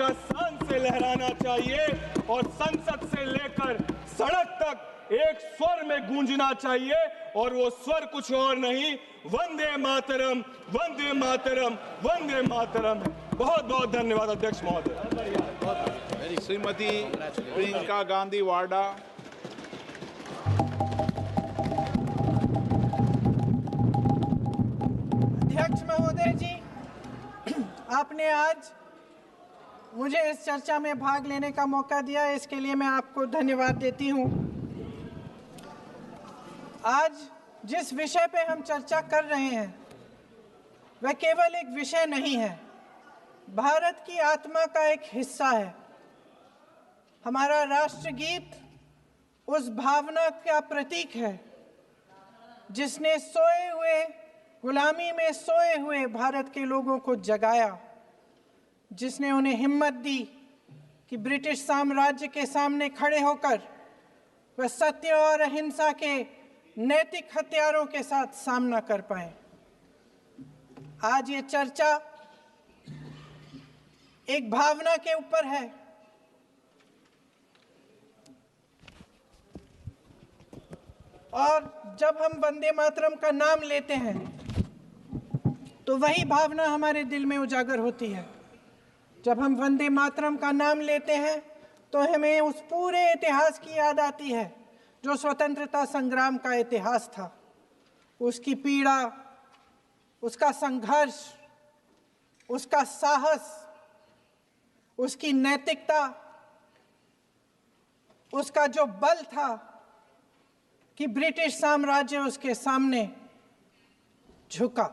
तिरंगा शान से लहराना चाहिए और संसद से लेकर सड़क तक एक स्वर में गूंजना चाहिए, और वो स्वर कुछ और नहीं, वंदे मातरम, वंदे मातरम, वंदे मातरम। बहुत बहुत धन्यवाद अध्यक्ष महोदय। श्रीमती प्रियंका गांधी वाड्रा। अध्यक्ष महोदय जी, आपने आज मुझे इस चर्चा में भाग लेने का मौका दिया, इसके लिए मैं आपको धन्यवाद देती हूँ। आज जिस विषय पे हम चर्चा कर रहे हैं वह केवल एक विषय नहीं है, भारत की आत्मा का एक हिस्सा है। हमारा राष्ट्रगीत उस भावना का प्रतीक है जिसने सोए हुए, गुलामी में सोए हुए भारत के लोगों को जगाया, जिसने उन्हें हिम्मत दी कि ब्रिटिश साम्राज्य के सामने खड़े होकर वह सत्य और अहिंसा के नैतिक हथियारों के साथ सामना कर पाए। आज ये चर्चा एक भावना के ऊपर है, और जब हम वंदे मातरम का नाम लेते हैं तो वही भावना हमारे दिल में उजागर होती है। जब हम वंदे मातरम का नाम लेते हैं तो हमें उस पूरे इतिहास की याद आती है जो स्वतंत्रता संग्राम का इतिहास था, उसकी पीड़ा, उसका संघर्ष, उसका साहस, उसकी नैतिकता, उसका जो बल था कि ब्रिटिश साम्राज्य उसके सामने झुका।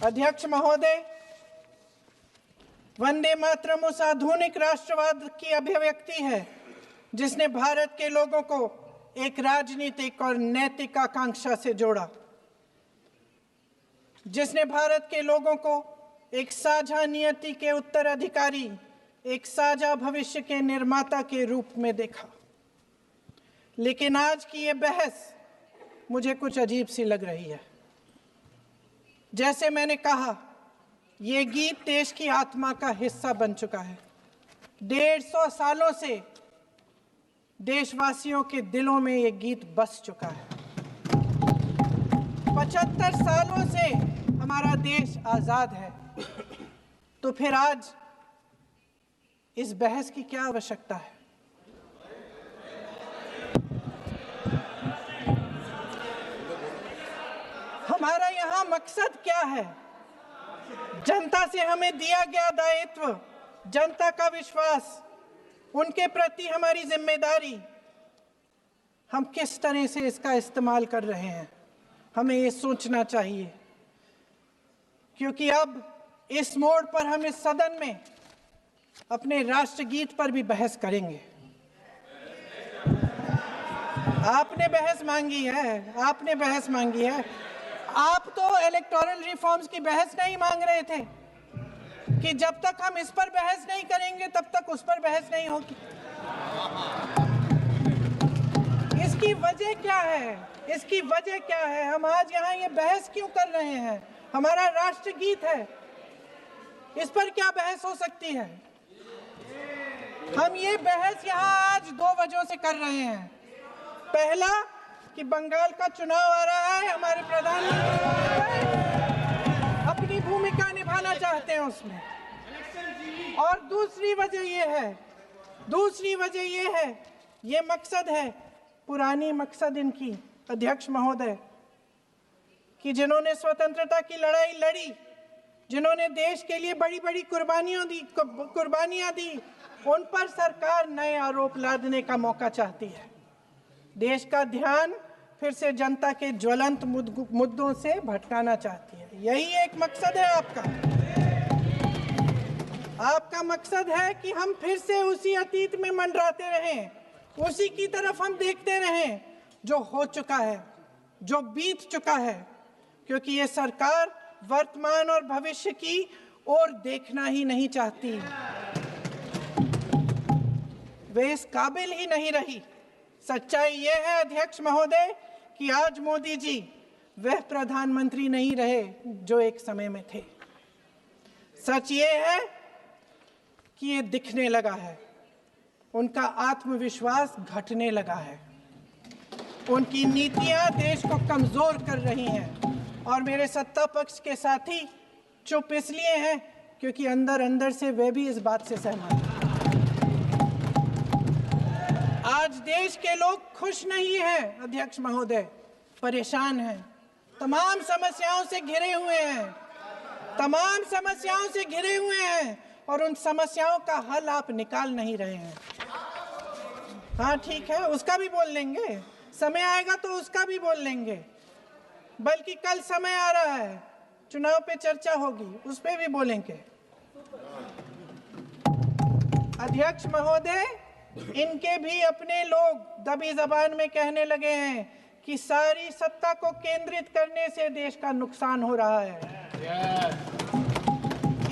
अध्यक्ष महोदय, वंदे मातरम उस आधुनिक राष्ट्रवाद की अभिव्यक्ति है जिसने भारत के लोगों को एक राजनीतिक और नैतिक आकांक्षा से जोड़ा, जिसने भारत के लोगों को एक साझा नियति के उत्तराधिकारी, एक साझा भविष्य के निर्माता के रूप में देखा। लेकिन आज की ये बहस मुझे कुछ अजीब सी लग रही है। जैसे मैंने कहा, ये गीत देश की आत्मा का हिस्सा बन चुका है। 150 सालों से देशवासियों के दिलों में ये गीत बस चुका है। 75 सालों से हमारा देश आजाद है, तो फिर आज इस बहस की क्या आवश्यकता है? हमारा यहाँ मकसद क्या है? जनता से हमें दिया गया दायित्व, जनता का विश्वास, उनके प्रति हमारी जिम्मेदारी, हम किस तरह से इसका इस्तेमाल कर रहे हैं, हमें ये सोचना चाहिए। क्योंकि अब इस मोड़ पर हम इस सदन में अपने राष्ट्रगीत पर भी बहस करेंगे। आपने बहस मांगी है, आपने बहस मांगी है। आप तो इलेक्टोरल रिफॉर्म्स की बहस नहीं मांग रहे थे कि जब तक हम इस पर बहस नहीं करेंगे तब तक उस पर बहस नहीं होगी। इसकी वजह क्या है? इसकी वजह क्या है? हम आज यहाँ ये बहस क्यों कर रहे हैं? हमारा राष्ट्रगीत है, इस पर क्या बहस हो सकती है? हम ये बहस यहाँ आज 2 वजहों से कर रहे हैं। पहला कि बंगाल का चुनाव आ रहा है, हमारे प्रधानमंत्री अपनी भूमिका निभाना चाहते हैं उसमें। और दूसरी वजह ये है, ये मकसद है, पुरानी मकसद इनकी, अध्यक्ष महोदय, कि जिन्होंने स्वतंत्रता की लड़ाई लड़ी, जिन्होंने देश के लिए बड़ी बड़ी कुर्बानियां दी, उन पर सरकार नए आरोप लादने का मौका चाहती है। देश का ध्यान फिर से जनता के ज्वलंत मुद्दों से भटकाना चाहती है। यही एक मकसद है आपका। आपका मकसद है कि हम फिर से उसी अतीत में मंडराते रहें, उसी की तरफ हम देखते रहें जो हो चुका है, जो बीत चुका है, क्योंकि ये सरकार वर्तमान और भविष्य की ओर देखना ही नहीं चाहती। वे इस काबिल ही नहीं रही। सच्चाई ये है अध्यक्ष महोदय कि आज मोदी जी वह प्रधानमंत्री नहीं रहे जो एक समय में थे। सच ये है कि ये दिखने लगा है, उनका आत्मविश्वास घटने लगा है, उनकी नीतियां देश को कमजोर कर रही हैं और मेरे सत्ता पक्ष के साथी चुप इसलिए हैं क्योंकि अंदर अंदर से वे भी इस बात से सहमत हैं। आज देश के लोग खुश नहीं हैं अध्यक्ष महोदय, परेशान हैं, तमाम समस्याओं से घिरे हुए हैं, तमाम समस्याओं से घिरे हुए हैं और उन समस्याओं का हल आप निकाल नहीं रहे हैं। हाँ ठीक है, उसका भी बोल लेंगे, समय आएगा तो उसका भी बोल लेंगे, बल्कि कल समय आ रहा है, चुनाव पे चर्चा होगी, उस पे भी बोलेंगे। अध्यक्ष महोदय, इनके भी अपने लोग दबी जबान में कहने लगे हैं कि सारी सत्ता को केंद्रित करने से देश का नुकसान हो रहा है।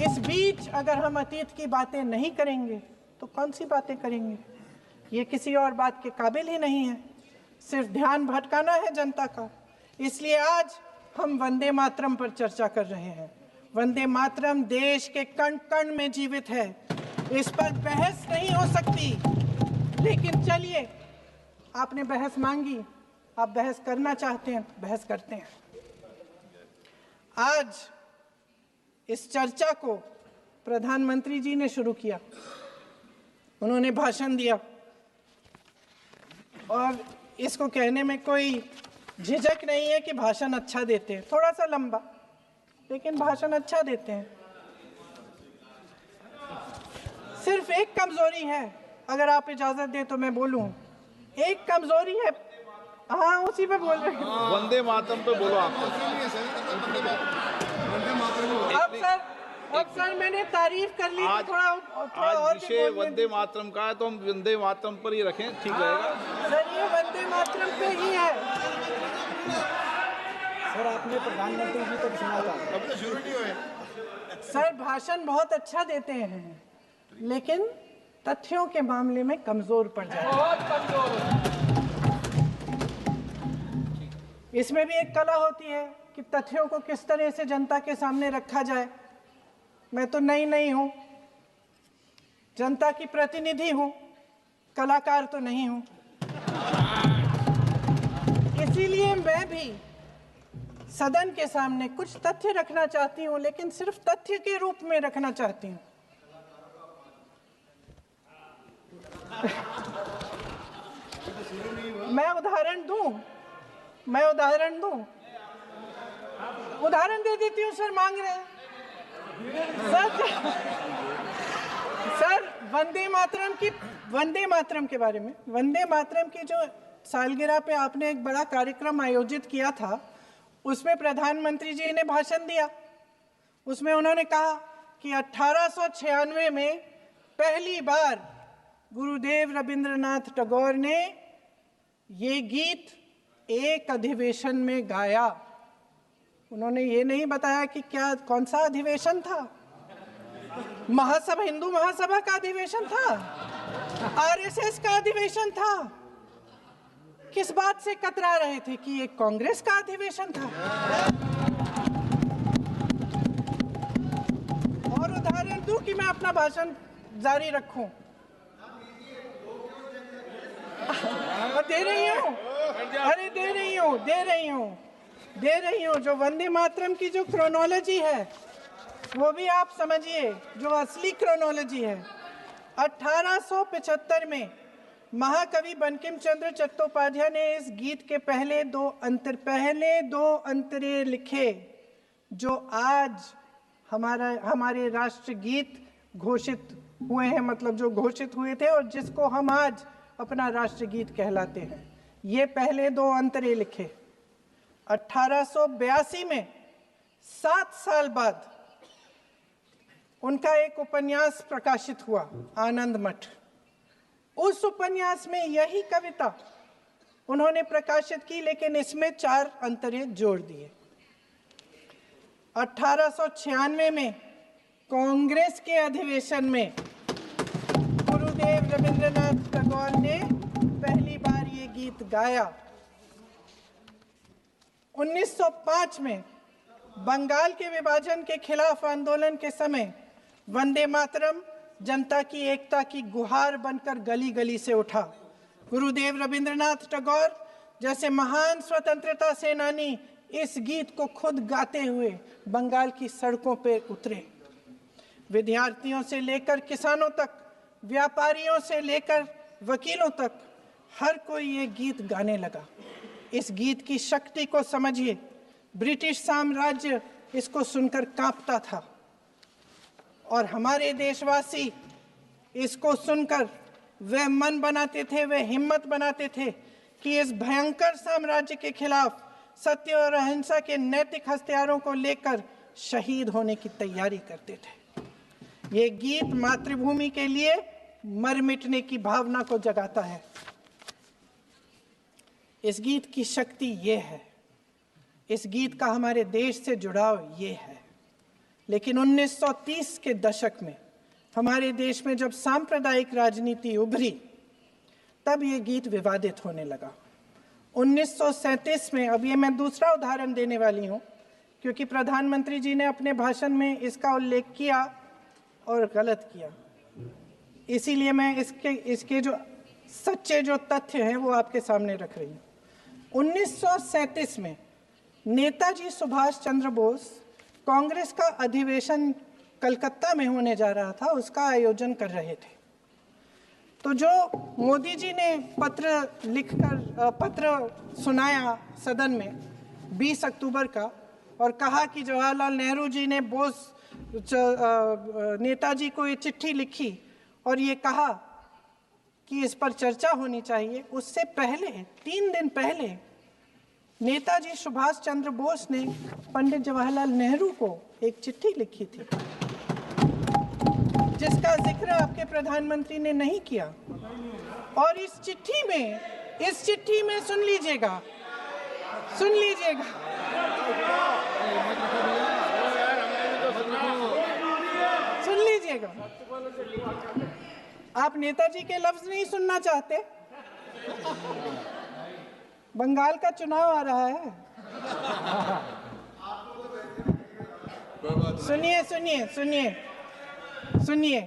इस बीच अगर हम अतीत की बातें नहीं करेंगे तो कौन सी बातें करेंगे? ये किसी और बात के काबिल ही नहीं है, सिर्फ ध्यान भटकाना है जनता का। इसलिए आज हम वंदे मातरम पर चर्चा कर रहे हैं। वंदे मातरम देश के कण कण में जीवित है, इस पर बहस नहीं हो सकती। लेकिन चलिए, आपने बहस मांगी, आप बहस करना चाहते हैं, बहस करते हैं। आज इस चर्चा को प्रधानमंत्री जी ने शुरू किया, उन्होंने भाषण दिया और इसको कहने में कोई झिझक नहीं है कि भाषण अच्छा देते हैं, थोड़ा सा लंबा, लेकिन भाषण अच्छा देते हैं। सिर्फ एक कमजोरी है, अगर आप इजाजत दे तो मैं बोलूं, एक कमजोरी है। हाँ, उसी पे बोल रहे हैं। वंदे मातरम पे बोलो आप। अब सर मैंने तारीफ कर ली, आज थोड़ा आज विषय वंदे मातरम का है तो हम वंदे मातरम पर ही रखें, ठीक रहेगा। सर ये वंदे मातरम पे ही है। सर आपने प्रधानमंत्री जी को सुना था, अब तो शुरू नहीं हुए। सर भाषण बहुत अच्छा देते हैं, लेकिन तथ्यों के मामले में कमजोर पड़ जाते हैं, बहुत कमजोर। इसमें भी एक कला होती है कि तथ्यों को किस तरह से जनता के सामने रखा जाए। मैं तो नहीं हूं, जनता की प्रतिनिधि हूं, कलाकार तो नहीं हूं। इसीलिए मैं भी सदन के सामने कुछ तथ्य रखना चाहती हूं, लेकिन सिर्फ तथ्य के रूप में रखना चाहती हूं। मैं उदाहरण दूं, उदाहरण दे देती हूँ। सर मांग रहे हैं सर वंदे मातरम के बारे में, वंदे मातरम की जो सालगिरह पे आपने एक बड़ा कार्यक्रम आयोजित किया था, उसमें प्रधानमंत्री जी ने भाषण दिया। उसमें उन्होंने कहा कि 1896 में पहली बार गुरुदेव रविंद्रनाथ टैगोर ने ये गीत एक अधिवेशन में गाया। उन्होंने ये नहीं बताया कि कौन सा अधिवेशन था, महासभा, हिंदू महासभा का अधिवेशन था, आरएसएस का अधिवेशन था। किस बात से कतरा रहे थे कि ये कांग्रेस का अधिवेशन था? और उदाहरण दूं कि मैं अपना भाषण जारी रखूं? दे रही हूं। जो वंदे मातरम की जो क्रोनोलॉजी है वो भी आप समझिए, जो असली क्रोनोलॉजी है। 1875 में महाकवि बंकिम चंद्र चट्टोपाध्याय ने इस गीत के पहले दो अंतरे लिखे, जो आज हमारे राष्ट्रगीत घोषित हुए हैं, मतलब जो घोषित हुए थे और जिसको हम आज अपना राष्ट्रगीत कहलाते हैं। ये पहले दो अंतरे लिखे 1882 में। 7 साल बाद उनका एक उपन्यास प्रकाशित हुआ, आनंद मठ। उस उपन्यास में यही कविता उन्होंने प्रकाशित की, लेकिन इसमें 4 अंतरे जोड़ दिए। 1896 में कांग्रेस के अधिवेशन में गुरुदेव रविंद्रनाथ टैगोर ने पहली बार ये गीत गाया। 1905 में बंगाल के विभाजन के खिलाफ आंदोलन के समय वंदे मातरम जनता की एकता की गुहार बनकर गली गली से उठा। गुरुदेव रविंद्रनाथ टैगोर जैसे महान स्वतंत्रता सेनानी इस गीत को खुद गाते हुए बंगाल की सड़कों पर उतरे। विद्यार्थियों से लेकर किसानों तक, व्यापारियों से लेकर वकीलों तक, हर कोई ये गीत गाने लगा। इस गीत की शक्ति को समझिए। ब्रिटिश साम्राज्य इसको सुनकर कांपता था और हमारे देशवासी इसको सुनकर वह मन बनाते थे, वह हिम्मत बनाते थे कि इस भयंकर साम्राज्य के खिलाफ सत्य और अहिंसा के नैतिक हथियारों को लेकर शहीद होने की तैयारी करते थे। ये गीत मातृभूमि के लिए मर मिटने की भावना को जगाता है। इस गीत की शक्ति ये है, इस गीत का हमारे देश से जुड़ाव ये है। लेकिन 1930 के दशक में हमारे देश में जब सांप्रदायिक राजनीति उभरी, तब ये गीत विवादित होने लगा। 1937 में, अब ये मैं दूसरा उदाहरण देने वाली हूँ क्योंकि प्रधानमंत्री जी ने अपने भाषण में इसका उल्लेख किया और गलत किया, इसीलिए मैं इसके जो सच्चे जो तथ्य हैं वो आपके सामने रख रही हूँ। 1937 में नेताजी सुभाष चंद्र बोस कांग्रेस का अधिवेशन कलकत्ता में होने जा रहा था, उसका आयोजन कर रहे थे। तो जो मोदी जी ने पत्र सुनाया सदन में 20 अक्टूबर का और कहा कि जवाहरलाल नेहरू जी ने नेताजी को ये चिट्ठी लिखी और ये कहा कि इस पर चर्चा होनी चाहिए, उससे पहले 3 दिन पहले नेताजी सुभाष चंद्र बोस ने पंडित जवाहरलाल नेहरू को एक चिट्ठी लिखी थी जिसका जिक्र आपके प्रधानमंत्री ने नहीं किया। और इस चिट्ठी में सुन लीजिएगा, आप नेताजी के लफ्ज नहीं सुनना चाहते? बंगाल का चुनाव आ रहा है। सुनिए